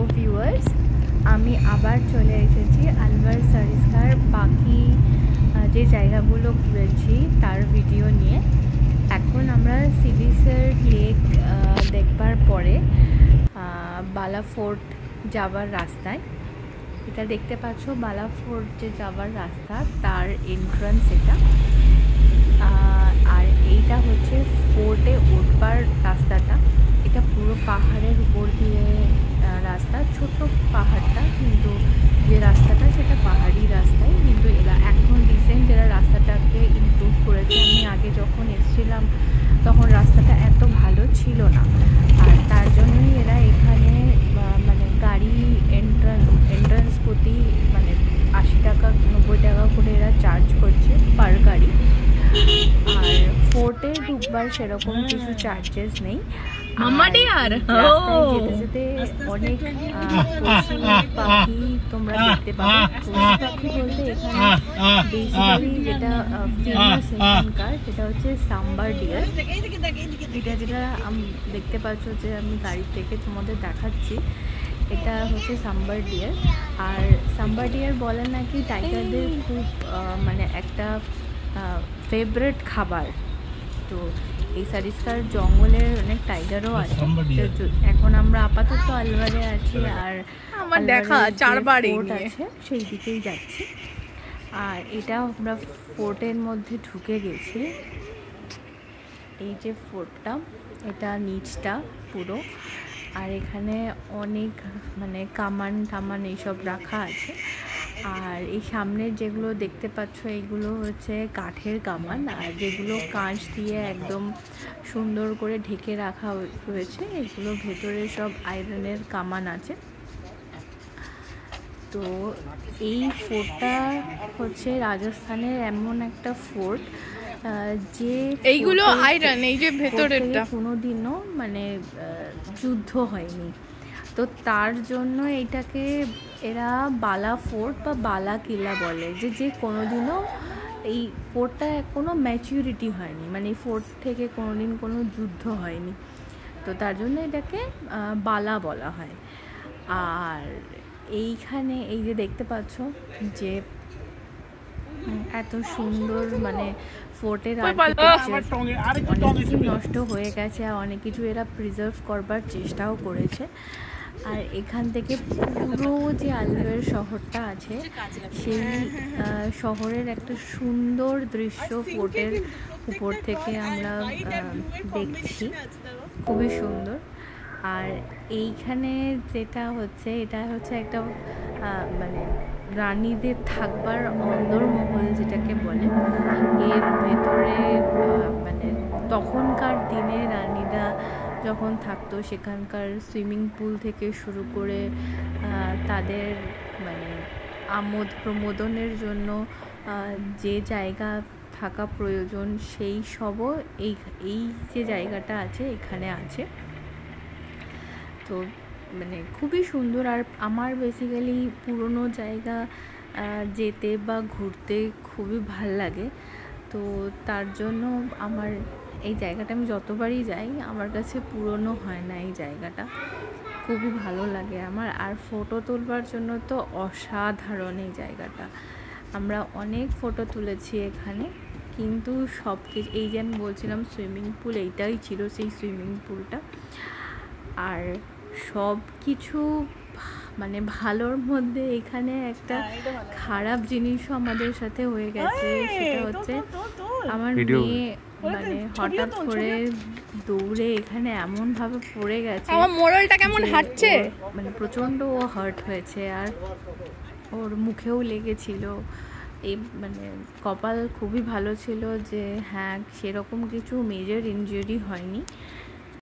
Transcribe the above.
Hello viewers, আমি আবার চলে এসেছি আলওয়ার সারিস্কার বাকি যে জায়গাগুলো ঘুরেছি তার ভিডিও নিয়ে। এখন আমরা সিলিসের লেক দেখবার পরে বালা ফোর্ট যাবার রাস্তায়, এটা দেখতে পাচ্ছ বালা ফোর্ট যে যাবার রাস্তা তার এন্ট্রান্স এটা। আর এইটা হচ্ছে ফোর্টে উঠবার রাস্তাটা। এটা পুরো পাহাড়ের উপর দিয়ে রাস্তা, ছোট পাহাড়টা, কিন্তু যে রাস্তাটা সেটা পাহাড়ি রাস্তায়। কিন্তু এরা এখন রিসেন্ট এরা রাস্তাটাকে ইমপ্রুভ করেছে। আমি আগে যখন এসেছিলাম তখন রাস্তাটা এত ভালো ছিল না, আর তার জন্যই এরা এখানে মানে গাড়ি এন্ট্রান্স প্রতি মানে 80 টাকা 90 টাকা করে এরা চার্জ করছে পার গাড়ি। আর ফোর্টে ঢুকবার সেরকম কিছু চার্জেস নেই। যেতে যেতে অনেক পশু পাখি তোমরা দেখতে পাবে। পশু পাখি বলতে এখানে বেসিক্যালি যেটা ফেমাস এখানকার সেটা হচ্ছে সাম্বার ডিয়ার। এটা যেটা দেখতে পাচ্ছ যে আমি গাড়ি থেকে তোমাদের দেখাচ্ছি, এটা হচ্ছে সাম্বার ডিয়ার। আর সাম্বার ডিয়ার বলে নাকি টাইগারদের খুব মানে একটা ফেভারিট খাবার। তো এই সারিস্কার জঙ্গলের অনেক টাইগারও আছে। এখন আমরা আপাতত আলওয়ারে আছি, আর আমার দেখা 4 বার আছে সেই দিকেই যাচ্ছি। আর এটা আমরা ফোর্টের মধ্যে ঢুকে গেছি। এই যে ফোর্টটা, এটা নিচটা পুরো, আর এখানে অনেক মানে কামান টামান এইসব রাখা আছে। আর এই সামনের যেগুলো দেখতে পাচ্ছ এইগুলো হচ্ছে কাঠের কামান, আর যেগুলো কাঁচ দিয়ে একদম সুন্দর করে ঢেকে রাখা হয়েছে এগুলো ভেতরে সব আয়রনের কামান আছে। তো এই ফোর্টটা হচ্ছে রাজস্থানের এমন একটা ফোর্ট যে এইগুলো আয়রন, এই যে ভেতরেরটা কোনোদিনও মানে যুদ্ধ হয়নি। তো তার জন্য এটাকে এরা বালা ফোর্ট বা বালা কিলা বলে, যে কোনোদিনও এই ফোর্টটা কোনো ম্যাচিউরিটি হয়নি, মানে এই ফোর্ট থেকে কোনোদিন কোনো যুদ্ধ হয়নি। তো তার জন্য এটাকে বালা বলা হয়। আর এইখানে এই যে দেখতে পাচ্ছ যে এত সুন্দর মানে ফোর্টের অনেক কিছু নষ্ট হয়ে গেছে, আর অনেক কিছু এরা প্রিজার্ভ করবার চেষ্টাও করেছে। আর এখান থেকে পুরো যে আলওয়ার শহরটা আছে সেই শহরের একটা সুন্দর দৃশ্য ফোর্টের উপর থেকে আমরা দেখছি, খুবই সুন্দর। আর এইখানে যেটা হচ্ছে এটা হচ্ছে একটা মানে রানীদের থাকবার অন্দরমহল যেটাকে বলে। এর ভেতরে মানে তখনকার দিনে রানীরা যখন থাকতো সেখানকার সুইমিং পুল থেকে শুরু করে তাদের মানে আমোদ প্রমোদনের জন্য যে জায়গা থাকা প্রয়োজন সেই সবও এই যে জায়গাটা আছে এখানে আছে। তো মানে খুবই সুন্দর। আর আমার বেসিক্যালি পুরনো জায়গা যেতে বা ঘুরতে খুবই ভাল লাগে। তো তার জন্য আমার এই জায়গাটা আমি যতবারই যাই আমার কাছে পুরনো হয় না, এই জায়গাটা খুবই ভালো লাগে আমার। আর ফটো তুলবার জন্য তো অসাধারণ এই জায়গাটা। আমরা অনেক ফটো তুলেছি এখানে, কিন্তু সব কিছু এই যে আমি বলছিলাম সুইমিং পুল, এইটাই ছিল সেই সুইমিং পুলটা। আর সব কিছু মানে ভালোর মধ্যে এখানে একটা খারাপ জিনিসও আমাদের সাথে হয়ে গেছে। সেটা হচ্ছে আমার মেয়ে মানে হঠাৎ করে দৌড়ে এখানে এমন ভাবে পড়ে গেছে, আমার মোরালটা কেমন হাঁটছে, মানে প্রচন্ড ও হার্ট হয়েছে, আর ওর মুখেও লেগেছিল। এই মানে কপাল খুবই ভালো ছিল যে হ্যাঁ সেরকম কিছু মেজর ইনজুরি হয়নি,